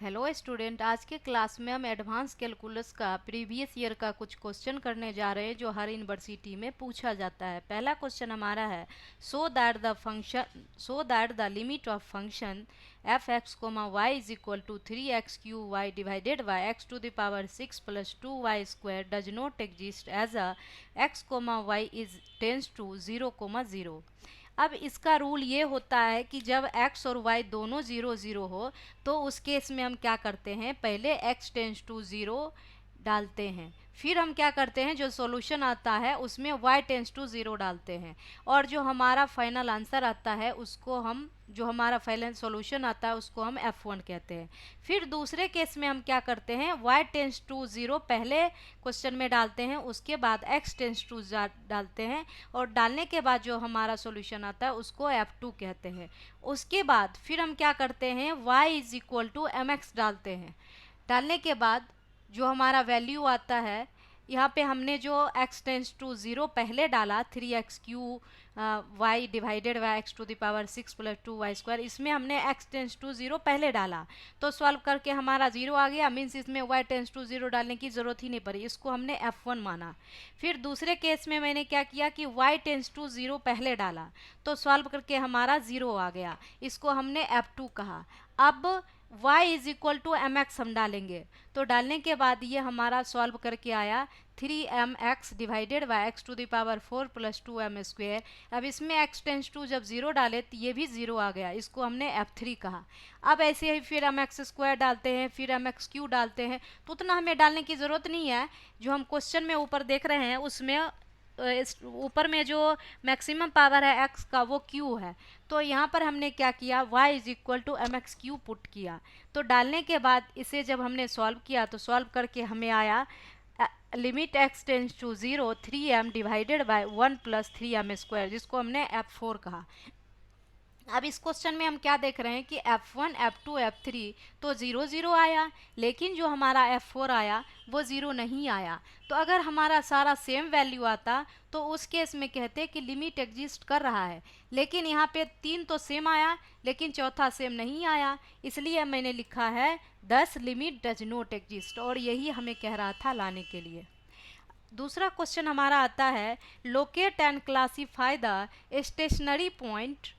Hello student, आज के class में हम एडवांस कैलकुलस का प्रीवियस ईयर का कुछ क्वेश्चन करने जा रहे हैं जो हर यूनिवर्सिटी में पूछा जाता है। पहला क्वेश्चन हमारा है so that the limit of function f x comma y is equal to 3x³ y divided by x to the power 6 plus 2y² does not exist as a x comma y is tends to 0,0। अब इसका rule ये होता है कि जब x और y दोनों 0,0 हो तो उस केस में हम क्या करते हैं, पहले x टेंस टू 0 डालते हैं, फिर हम क्या करते हैं, जो सॉल्यूशन आता है उसमें y टेंस टू 0 डालते हैं, और जो हमारा फाइनल आंसर आता है उसको हम, जो हमारा फाइनल सॉल्यूशन आता है उसको हम f1 कहते हैं। फिर दूसरे केस में हम क्या करते हैं, y टेंस टू 0 पहले क्वेश्चन में डालते हैं, उसके बाद x टेंस टू डालते हैं, और डालने के बाद जो हमारा सॉल्यूशन आता है उसको f2 कहते हैं। उसके बाद फिर हम क्या करते हैं, y is equal to mx डालते हैं। डालने के बाद जो हमारा वैल्यू आता है, यहाँ पे हमने जो x टेंस टू 0 पहले डाला 3x³ y divided by x to the power 6 plus 2y², इसमें हमने x टेंस टू 0 पहले डाला तो सॉल्व करके हमारा 0 आ गया, मीन्स इसमें y टेंस टू 0 डालने की ज़रूरत ही नहीं पड़ी, इसको हमने f1 माना। फिर दूसरे केस में मैंने क्या किया कि y टेंस टू 0 पहले डाला तो सॉल्व करके हमारा 0 आ गया, इसको हमने f2 कहा। अब y is equal to mx हम डालेंगे, तो डालने के बाद ये हमारा सॉल्व करके आया 3mx divided by x to the power 4 plus 2m²। अब इसमें x टेंस टू जब 0 डाले तो ये भी 0 आ गया, इसको हमने f3 कहा। अब ऐसे ही फिर mx² डालते हैं, फिर mx³ डालते हैं, तो उतना हमें डालने की ज़रूरत नहीं है। जो हम क्वेश्चन में ऊपर देख रहे हैं उसमें ऊपर में जो मैक्सिमम पावर है x का वो q है, तो यहाँ पर हमने क्या किया, y is equal to mx³ put किया। तो डालने के बाद इसे जब हमने सॉल्व किया तो सॉल्व करके हमें आया limit x tends to 0 3m divided by 1 plus 3m², जिसको हमने f4 कहा। अब इस क्वेश्चन में हम क्या देख रहे हैं कि f1 f2 f3 तो 0,0 आया, लेकिन जो हमारा f4 आया वो 0 नहीं आया। तो अगर हमारा सारा सेम वैल्यू आता तो उस केस में कहते कि लिमिट एग्जिस्ट कर रहा है, लेकिन यहाँ पे 3 तो सेम आया लेकिन चौथा सेम नहीं आया, इसलिए मैंने लिखा है 10 लिमिट डज नॉट एग्जिस्ट, और यही हमें कह रहा था लाने के लिए। दूसरा क्वेश्चन हमारा आता है locate and classify the stationary point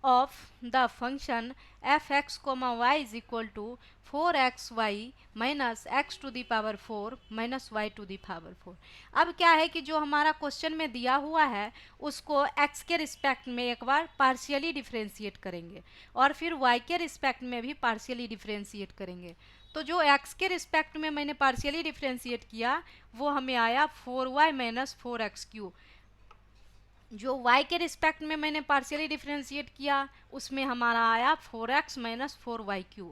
of the function f(x, y) is equal to 4xy minus x to the power 4 minus y to the power 4। अब क्या है कि जो हमारा क्वेश्चन में दिया हुआ है उसको x के रिस्पेक्ट में एक बार पार्शियली डिफ्रेंशिएट करेंगे और फिर y के रिस्पेक्ट में भी पार्शियली डिफ्रेंशिएट करेंगे। तो जो x के रिस्पेक्ट में मैंने पार्शियली डिफ्रेंशिएट किया वो हमें आया 4y माइनस 4x³। जो y के रिस्पेक्ट में मैंने पार्शियली डिफ्रेंशिएट किया उसमें हमारा आया 4x माइनस 4y³।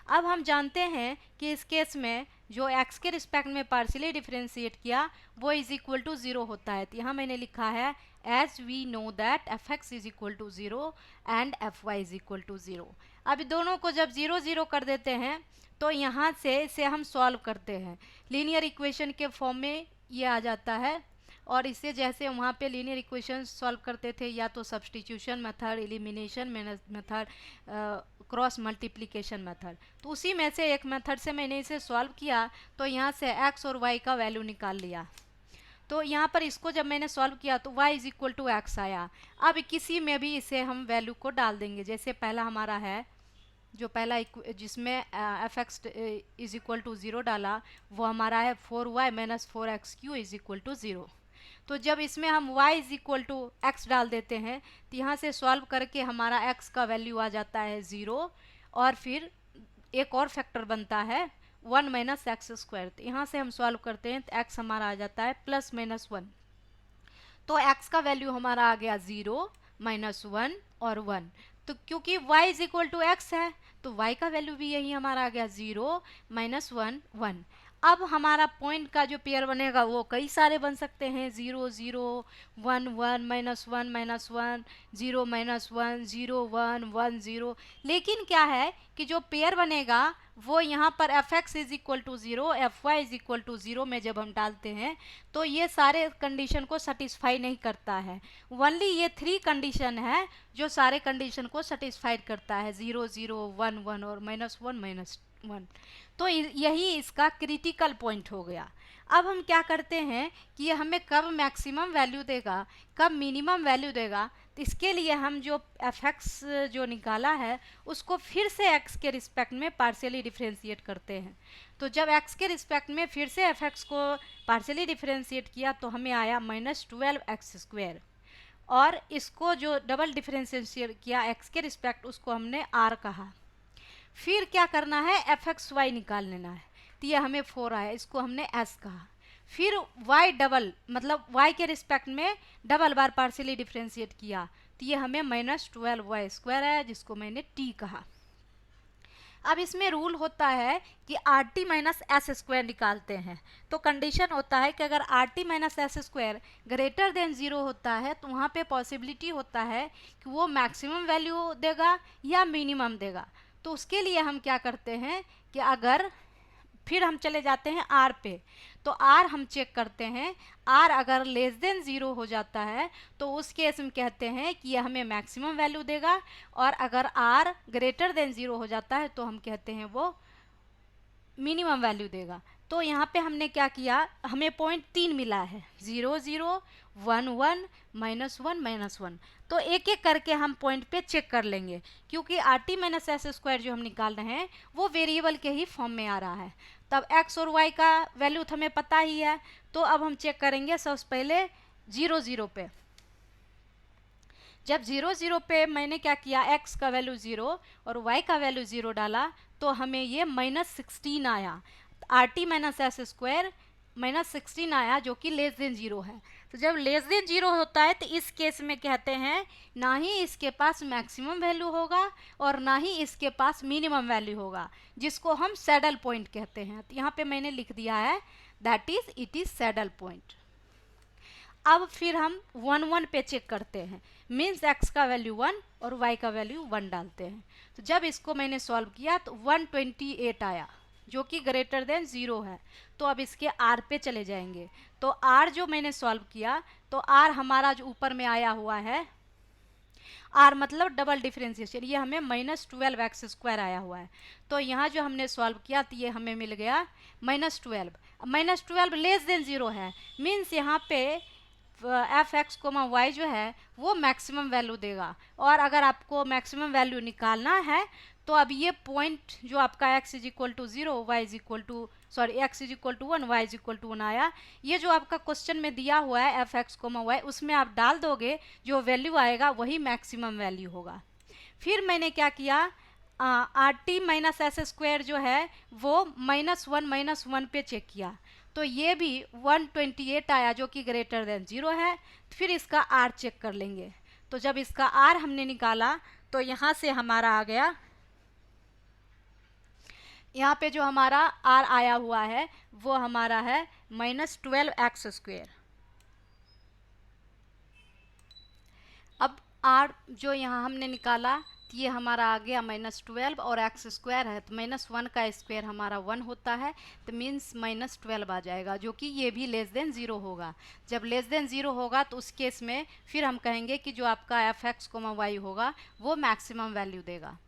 अब हम जानते हैं कि इस केस में जो x के रिस्पेक्ट में पार्शियली डिफ्रेंशिएट किया वो इज इक्वल टू 0 होता है, तो यहाँ मैंने लिखा है as we know that f(x) is equal to 0 and f(y) is equal to 0। अब दोनों को जब 0 0 कर देते हैं तो यहाँ से इसे हम सॉल्व करते हैं, लीनियर इक्वेशन के फॉर्म में ये आ जाता है। और इससे जैसे वहाँ पे लीनियर इक्वेशन सॉल्व करते थे या तो substitution method, elimination method, cross multiplication method, तो उसी में से एक मेथड से मैंने इसे सॉल्व किया तो यहाँ से x और y का वैल्यू निकाल लिया। तो यहाँ पर इसको जब मैंने सॉल्व किया तो y is equal to x आया। अब किसी में भी इसे हम वैल्यू को डाल देंगे, जैसे पहला हमारा है जो पहला जिसमें f(x) इज इक्वल टू 0 डाला वो हमारा है 4y minus 4x³ is equal to 0। तो जब इसमें हम y is equal to x डाल देते हैं तो यहाँ से सॉल्व करके हमारा x का वैल्यू आ जाता है 0, और फिर एक और फैक्टर बनता है 1 माइनस x²। तो यहाँ से हम सॉल्व करते हैं तो x हमारा आ जाता है प्लस माइनस 1, तो x का वैल्यू हमारा आ गया 0 माइनस 1 और 1। तो क्योंकि y is equal to x है तो y का वैल्यू भी यही हमारा आ गया 0 माइनस 1 1। अब हमारा पॉइंट का जो पेयर बनेगा वो कई सारे बन सकते हैं, 0 0 1 1 -1 -1 0 -1 0 1 1 0। लेकिन क्या है कि जो पेयर बनेगा वो यहाँ पर fx is equal to 0 fy is equal to 0 में जब हम डालते हैं तो ये सारे कंडीशन को सेटिस्फाई नहीं करता है। ओनली ये 3 कंडीशन है जो सारे कंडीशन को सेटिस्फाइड करता है, 0 0 1 1 और -1 -1। तो यही इसका क्रिटिकल पॉइंट हो गया। अब हम क्या करते हैं कि ये हमें कब मैक्सिमम वैल्यू देगा, कब मिनिमम वैल्यू देगा, तो इसके लिए हम जो fx जो निकाला है उसको फिर से x के रिस्पेक्ट में पार्शियली डिफरेंशिएट करते हैं। तो जब x के रिस्पेक्ट में फिर से fx को पार्शियली डिफरेंशिएट किया तो हमें आया -12x², और इसको जो डबल डिफरेंशिएट किया x के रिस्पेक्ट उसको हमने r कहा। फिर क्या करना है, fxy निकाल लेना है, तो ये हमें 4 आया, इसको हमने s कहा। फिर y डबल मतलब y के रिस्पेक्ट में डबल बार पार्शियली डिफरेंशिएट किया तो ये हमें -12y² आया, जिसको मैंने t कहा। अब इसमें रूल होता है कि RT - s² निकालते हैं, तो कंडीशन होता है कि अगर RT - s² ग्रेटर देन 0 होता है तो वहाँ पे पॉसिबिलिटी होता है कि वो मैक्सिमम वैल्यू देगा या मिनिमम देगा। तो उसके लिए हम क्या करते हैं कि अगर फिर हम चले जाते हैं R पे, तो R हम चेक करते हैं, R अगर लेस देन 0 हो जाता है तो उस केस में कहते हैं कि यह हमें मैक्सिमम वैल्यू देगा, और अगर R ग्रेटर देन 0 हो जाता है तो हम कहते हैं वो मिनिमम वैल्यू देगा। तो यहाँ पे हमने क्या किया, हमें पॉइंट 3 मिला है, 0 0 1 1 -1 -1। तो एक एक करके हम पॉइंट पे चेक कर लेंगे, क्योंकि RT - s² जो हम निकाल रहे हैं वो वेरिएबल के ही फॉर्म में आ रहा है। तब x और y का वैल्यू तो हमें पता ही है, तो अब हम चेक करेंगे सबसे पहले 0 0 पे। जब 0 0 पे मैंने क्या किया, x का वैल्यू 0 और y का वैल्यू 0 डाला तो हमें ये -16 आया। RT - s² -16 आया जो कि लेस देन 0 है। तो जब लेस देन 0 होता है तो इस केस में कहते हैं ना ही इसके पास मैक्सिमम वैल्यू होगा और ना ही इसके पास मिनिमम वैल्यू होगा, जिसको हम सैडल पॉइंट कहते हैं। तो यहाँ पे मैंने लिख दिया है that is it is saddle point. अब फिर हम 1 1 पे चेक करते हैं, मीन्स x का वैल्यू 1 और y का वैल्यू 1 डालते हैं। तो जब इसको मैंने सॉल्व किया तो 128 आया जो कि ग्रेटर देन 0 है। तो अब इसके r पे चले जाएंगे, तो r जो मैंने सॉल्व किया तो r हमारा जो ऊपर में आया हुआ है, r मतलब डबल डिफरेंशिएशन, ये हमें -12x² आया हुआ है। तो यहाँ जो हमने सॉल्व किया तो ये हमें मिल गया -12। -12 लेस देन 0 है, मीन्स यहाँ पे fx, y जो है वो मैक्सिमम वैल्यू देगा। और अगर आपको मैक्सिमम वैल्यू निकालना है तो अब ये पॉइंट जो आपका x is equal to 0 y is equal to x is equal to 1 y is equal to 1 आया, ये जो आपका क्वेश्चन में दिया हुआ है fx, y उसमें आप डाल दोगे, जो वैल्यू आएगा वही मैक्सिमम वैल्यू होगा। फिर मैंने क्या किया, RT - s² जो है वो -1 -1 पे चेक किया, तो ये भी 128 आया जो कि ग्रेटर देन 0 है। फिर इसका r चेक कर लेंगे, तो जब इसका r हमने निकाला तो यहाँ से हमारा आ गया, यहाँ पे जो हमारा r आया हुआ है वो हमारा है -12x²। अब r जो यहाँ हमने निकाला ये हमारा आ गया -12 और x² है तो -1 का स्क्वायर हमारा 1 होता है, तो मीन्स -12 आ जाएगा जो कि ये भी लेस देन 0 होगा। जब लेस देन 0 होगा तो उस केस में फिर हम कहेंगे कि जो आपका fx, y होगा वो मैक्सिमम वैल्यू देगा।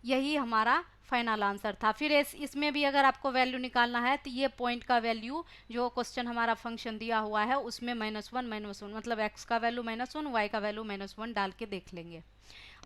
यही हमारा फाइनल आंसर था। फिर इसमें भी अगर आपको वैल्यू निकालना है तो ये पॉइंट का वैल्यू जो क्वेश्चन हमारा फंक्शन दिया हुआ है उसमें -1 मतलब x का वैल्यू -1 y का वैल्यू -1 डाल के देख लेंगे।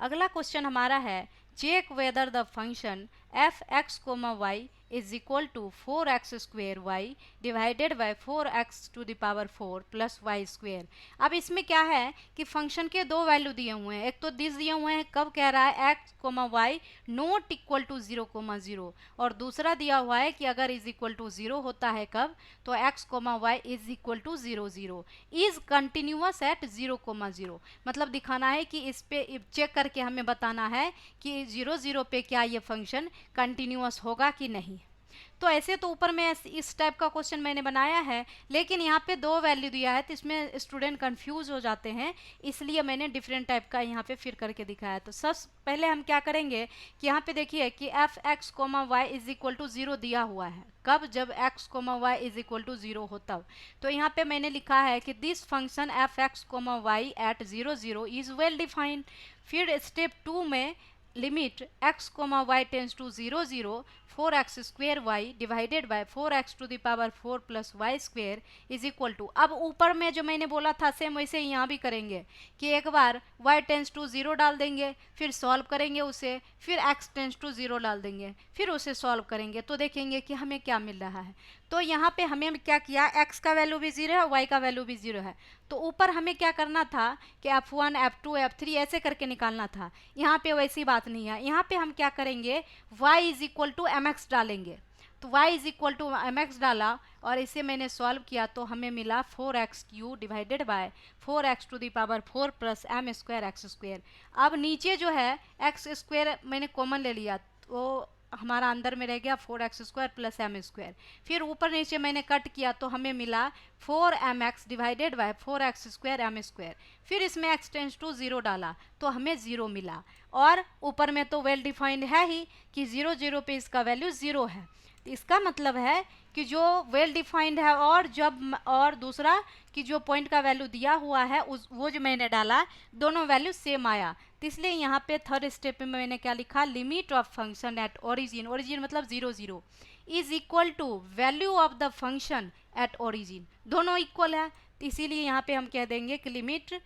अगला क्वेश्चन हमारा है, check whether the function fx, y is equal to 4x² y divided by 4x⁴ plus y²। अब इसमें क्या है कि फंक्शन के दो वैल्यू दिए हुए हैं, एक तो दिस दिए हुए हैं, कब कह रहा है x, y not equal to 0, 0, और दूसरा दिया हुआ है कि अगर इज इक्वल टू 0 होता है कब, तो x, y is equal to 0 0 is continuous at 0, 0। मतलब दिखाना है कि इस पे चेक करके हमें बताना है कि 0 0 पे क्या ये फंक्शन कंटिन्यूअस होगा कि नहीं। तो ऐसे तो ऊपर में इस टाइप का क्वेश्चन मैंने बनाया है, लेकिन यहाँ पे 2 वैल्यू दिया है तो इसमें स्टूडेंट कंफ्यूज हो जाते हैं, इसलिए मैंने डिफरेंट टाइप का यहाँ पे फिर करके दिखाया। तो सबसे पहले हम क्या करेंगे कि यहाँ पे देखिए कि f x comma y is equal to 0 दिया हुआ है। कब? जब x comma y is equal to 0 हो तब। तो यहाँ पे मैंने लिखा है कि this function f x comma y at 0 0 is well defined. फिर स्टेप 2 में limit x comma y tends to 0 0 4x square y divided by 4x to the power 4 plus y square is equal to, अब ऊपर में जो मैंने बोला था same वैसे ही यहाँ भी करेंगे कि एक बार y टेंस टू 0 डाल देंगे, फिर सॉल्व करेंगे उसे, फिर x टेंस टू 0 डाल देंगे, फिर उसे सॉल्व करेंगे, तो देखेंगे कि हमें क्या मिल रहा है। तो यहाँ पे हमें क्या किया, x का वैल्यू भी 0 है, y का वैल्यू भी 0 है, तो ऊपर हमें क्या करना था कि f1 f2 f3 ऐसे करके निकालना था। यहाँ पे वैसी बात नहीं है, यहाँ पे हम क्या करेंगे y is equal to m x डालेंगे। तो y is equal to m x डाला और इसे मैंने सॉल्व किया तो हमें मिला 4x³ divided by 4x to the power 4 plus m square x square. अब नीचे जो है एक्स स्क्वायर मैंने कॉमन ले लिया तो हमारा अंदर में रह गया 4x² प्लस एम स्क्वायर। फिर ऊपर नीचे मैंने कट किया तो हमें मिला 4mx divided by 4x² M square. फिर इसमें x टेंस टू 0 डाला तो हमें 0 मिला, और ऊपर में तो वेल डिफाइंड है ही कि 0 0 पे इसका वैल्यू 0 है। इसका मतलब है कि जो वेल डिफाइंड है और दूसरा कि जो पॉइंट का वैल्यू दिया हुआ है वो जो मैंने डाला दोनों वैल्यू सेम आया। तो इसलिए यहाँ पे थर्ड स्टेप में मैंने क्या लिखा, limit of function at origin, origin मतलब 0 0 is equal to value of the function at origin, दोनों इक्वल है। तो इसीलिए यहाँ पे हम कह देंगे कि limit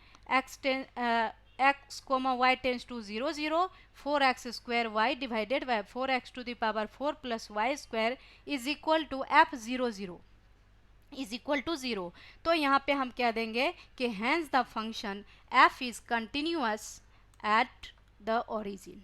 x comma y tends to 0 0 4x² y divided by 4x to the power 4 plus y square is equal to f 0 0 is equal to 0। तो यहाँ पे हम कह देंगे कि hence the function f is continuous at the origin.